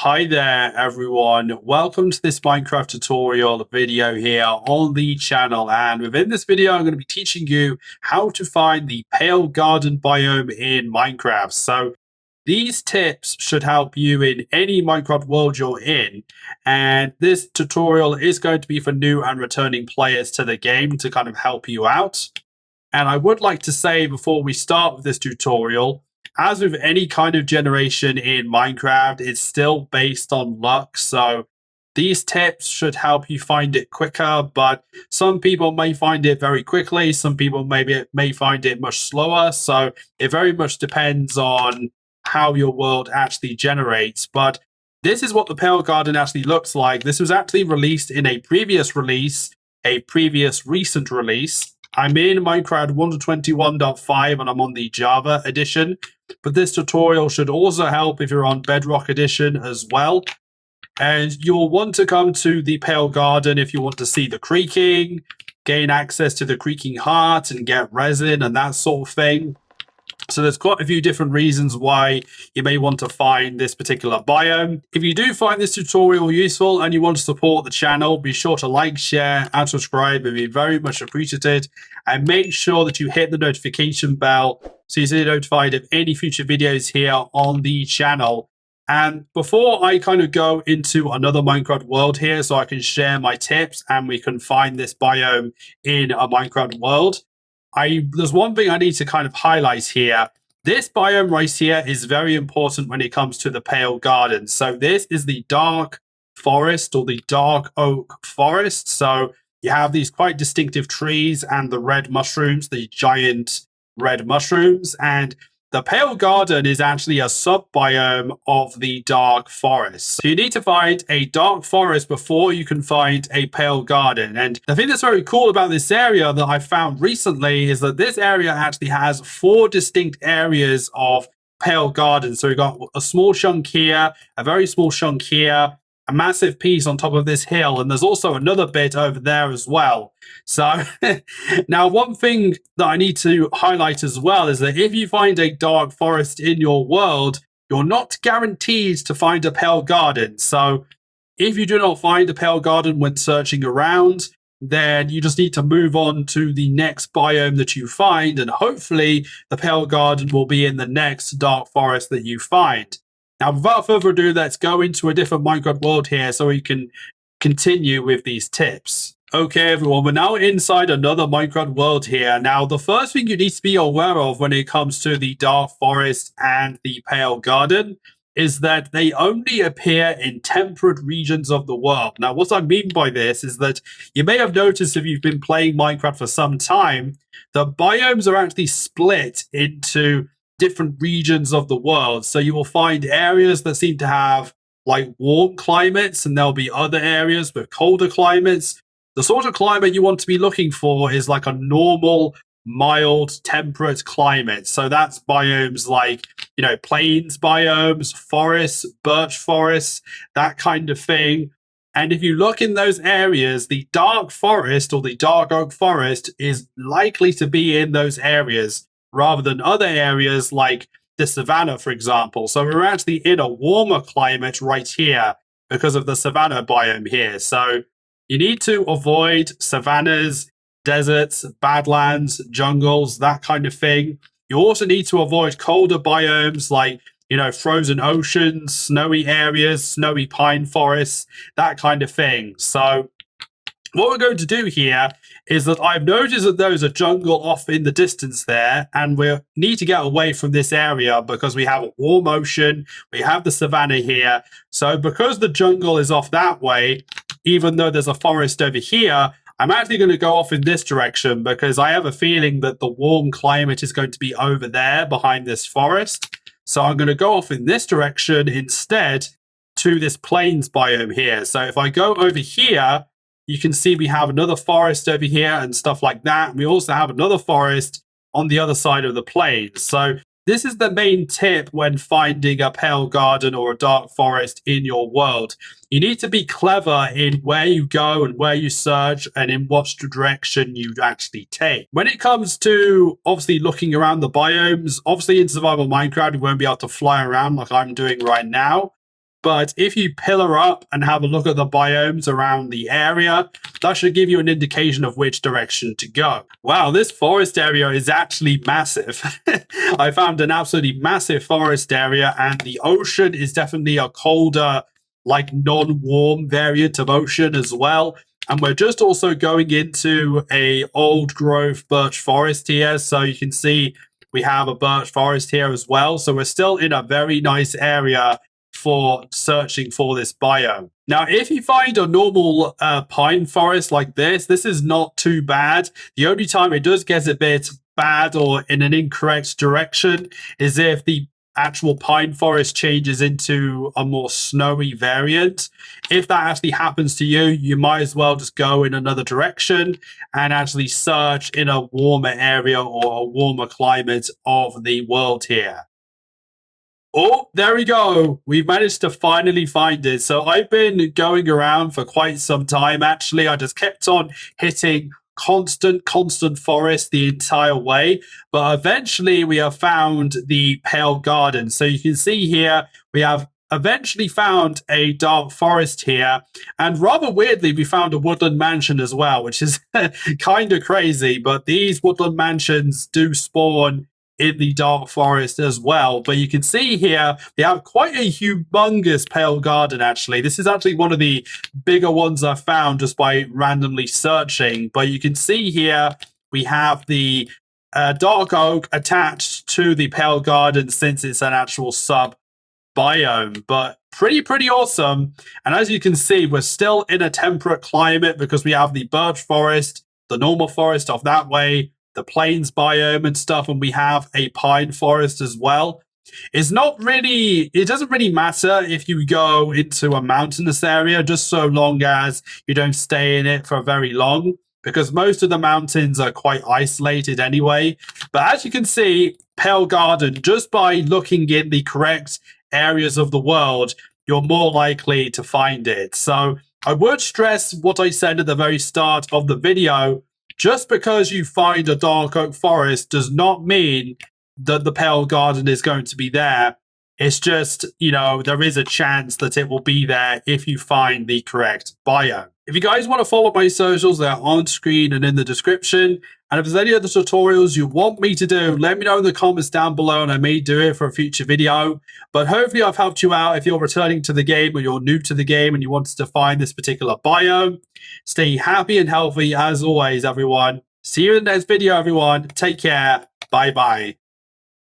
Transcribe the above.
Hi there everyone, welcome to this Minecraft tutorial video here on the channel, and within this video I'm going to be teaching you how to find the pale garden biome in Minecraft. So these tips should help you in any Minecraft world you're in, and this tutorial is going to be for new and returning players to the game to kind of help you out. And I would like to say before we start with this tutorial, as with any kind of generation in Minecraft, it's still based on luck. So these tips should help you find it quicker, but some people may find it very quickly. Some people may find it much slower. So it very much depends on how your world actually generates. But this is what the Pale Garden actually looks like. This was actually released in a previous release, a previous recent release. I'm in Minecraft 1.21.5 and I'm on the Java edition, but this tutorial should also help if you're on Bedrock edition as well. And you'll want to come to the Pale Garden if you want to see the creaking, gain access to the creaking heart and get resin and that sort of thing. So there's quite a few different reasons why you may want to find this particular biome. If you do find this tutorial useful and you want to support the channel, be sure to like, share and subscribe. It'd be very much appreciated. And make sure that you hit the notification bell so you stay notified of any future videos here on the channel. And before I kind of go into another Minecraft world here so I can share my tips and we can find this biome in a Minecraft world, there's one thing I need to kind of highlight here. This biome right here is very important when it comes to the Pale Garden. So this is the dark forest or the dark oak forest. So you have these quite distinctive trees and the red mushrooms, the giant red mushrooms. And the Pale Garden is actually a sub-biome of the dark forest. So you need to find a dark forest before you can find a Pale Garden. And the thing that's very cool about this area that I found recently is that this area actually has 4 distinct areas of Pale Garden. So we've got a small chunk here, a very small chunk here, a massive piece on top of this hill, and there's also another bit over there as well. So now one thing that I need to highlight as well is that if you find a dark forest in your world, you're not guaranteed to find a Pale Garden. So if you do not find a Pale Garden when searching around, then you just need to move on to the next biome that you find, and hopefully the Pale Garden will be in the next dark forest that you find. Now, without further ado, let's go into a different Minecraft world here so we can continue with these tips. Okay, everyone, we're now inside another Minecraft world here. Now, the first thing you need to be aware of when it comes to the Dark Forest and the Pale Garden is that they only appear in temperate regions of the world. Now, what I mean by this is that you may have noticed if you've been playing Minecraft for some time, the biomes are actually split into different regions of the world. So you will find areas that seem to have like warm climates, and there'll be other areas with colder climates. The sort of climate you want to be looking for is like a normal, mild, temperate climate. So that's biomes like, plains biomes, forests, birch forests, that kind of thing. And if you look in those areas, the dark forest or the dark oak forest is likely to be in those areas, rather than other areas like the savanna, for example. So we're actually in a warmer climate right here because of the savanna biome here. So you need to avoid savannas, deserts, badlands, jungles, that kind of thing. You also need to avoid colder biomes like, frozen oceans, snowy areas, snowy pine forests, that kind of thing. So what we're going to do here is that I've noticed that there's a jungle off in the distance there, and we need to get away from this area because we have a warm ocean, we have the savanna here. So because the jungle is off that way, even though there's a forest over here, I'm actually going to go off in this direction because I have a feeling that the warm climate is going to be over there behind this forest. So I'm going to go off in this direction instead to this plains biome here. So if I go over here, you can see we have another forest over here and stuff like that. We also have another forest on the other side of the plains. So this is the main tip when finding a Pale Garden or a dark forest in your world. You need to be clever in where you go and where you search and in what direction you actually take. When it comes to obviously looking around the biomes, obviously in survival Minecraft, you won't be able to fly around like I'm doing right now. But if you pillar up and have a look at the biomes around the area, that should give you an indication of which direction to go. Wow, this forest area is actually massive. I found an absolutely massive forest area, and the ocean is definitely a colder, like non-warm variant of ocean as well. And we're just also going into a old growth birch forest here. So you can see we have a birch forest here as well. So we're still in a very nice area for searching for this biome. Now, if you find a normal pine forest like this is not too bad. The only time it does get a bit bad or in an incorrect direction is if the actual pine forest changes into a more snowy variant. If that actually happens to you, you might as well just go in another direction and actually search in a warmer area or a warmer climate of the world here. Oh, there we go. We've managed to finally find it. So I've been going around for quite some time, actually. I just kept on hitting constant forest the entire way. But eventually we have found the Pale Garden. So you can see here, we have eventually found a dark forest here. And rather weirdly, we found a woodland mansion as well, which is kind of crazy. But these woodland mansions do spawn in the dark forest as well. But you can see here, we have quite a humongous Pale Garden, actually. This is actually one of the bigger ones I've found just by randomly searching. But you can see here, we have the dark oak attached to the Pale Garden since it's an actual sub biome, but pretty awesome. And as you can see, we're still in a temperate climate because we have the birch forest, the normal forest off that way, the plains biome and stuff, and we have a pine forest as well. It doesn't really matter if you go into a mountainous area, just so long as you don't stay in it for very long, because most of the mountains are quite isolated anyway. But as you can see, Pale Garden, just by looking in the correct areas of the world, you're more likely to find it. So I would stress what I said at the very start of the video. Just because you find a dark oak forest does not mean that the Pale Garden is going to be there. It's just, there is a chance that it will be there if you find the correct biome. If you guys want to follow my socials, they're on screen and in the description. And if there's any other tutorials you want me to do, let me know in the comments down below and I may do it for a future video. But hopefully I've helped you out if you're returning to the game or you're new to the game and you wanted to find this particular biome. Stay happy and healthy as always, everyone. See you in the next video, everyone. Take care. Bye-bye.